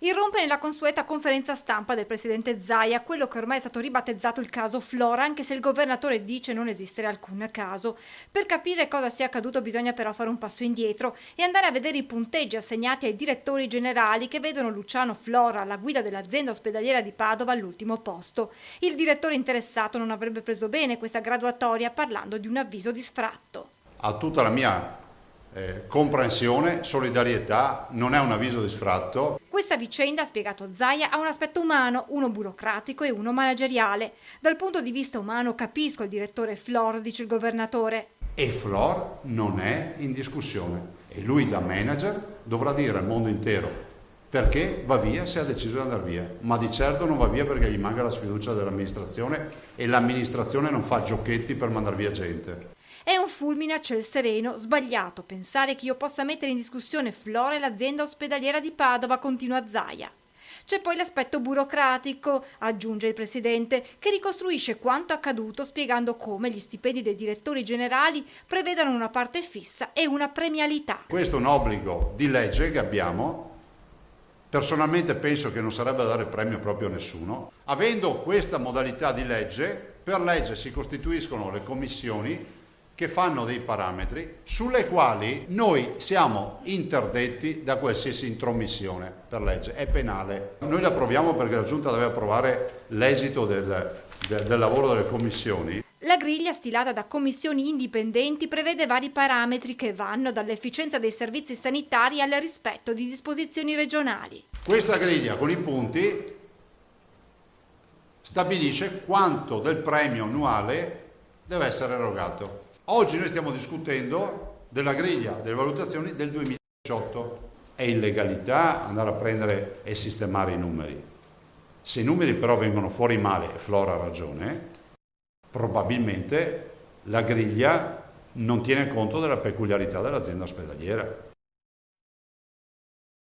Irrompe nella consueta conferenza stampa del presidente Zaia quello che ormai è stato ribattezzato il caso Flora, anche se il governatore dice non esistere alcun caso. Per capire cosa sia accaduto bisogna però fare un passo indietro e andare a vedere i punteggi assegnati ai direttori generali che vedono Luciano Flora alla guida dell'azienda ospedaliera di Padova all'ultimo posto. Il direttore interessato non avrebbe preso bene questa graduatoria parlando di un avviso di sfratto. A tutta la mia comprensione, solidarietà, non è un avviso di sfratto. Questa vicenda, ha spiegato Zaia, ha un aspetto umano, uno burocratico e uno manageriale. Dal punto di vista umano capisco il direttore Flor, dice il governatore. E Flor non è in discussione e lui da manager dovrà dire al mondo intero perché va via se ha deciso di andare via, ma di certo non va via perché gli manca la sfiducia dell'amministrazione e l'amministrazione non fa giochetti per mandare via gente. È un fulmine a ciel sereno, sbagliato pensare che io possa mettere in discussione Flora e l'azienda ospedaliera di Padova, continua Zaia. C'è poi l'aspetto burocratico, aggiunge il presidente, che ricostruisce quanto accaduto spiegando come gli stipendi dei direttori generali prevedano una parte fissa e una premialità. Questo è un obbligo di legge che abbiamo. Personalmente penso che non sarebbe da dare premio proprio a nessuno. Avendo questa modalità di legge, per legge si costituiscono le commissioni che fanno dei parametri sulle quali noi siamo interdetti da qualsiasi intromissione per legge, è penale. Noi la approviamo perché la Giunta deve approvare l'esito del lavoro delle commissioni. La griglia stilata da commissioni indipendenti prevede vari parametri che vanno dall'efficienza dei servizi sanitari al rispetto di disposizioni regionali. Questa griglia con i punti stabilisce quanto del premio annuale deve essere erogato. Oggi noi stiamo discutendo della griglia delle valutazioni del 2018. È illegalità andare a prendere e sistemare i numeri. Se i numeri però vengono fuori male, e Flora ha ragione, probabilmente la griglia non tiene conto della peculiarità dell'azienda ospedaliera.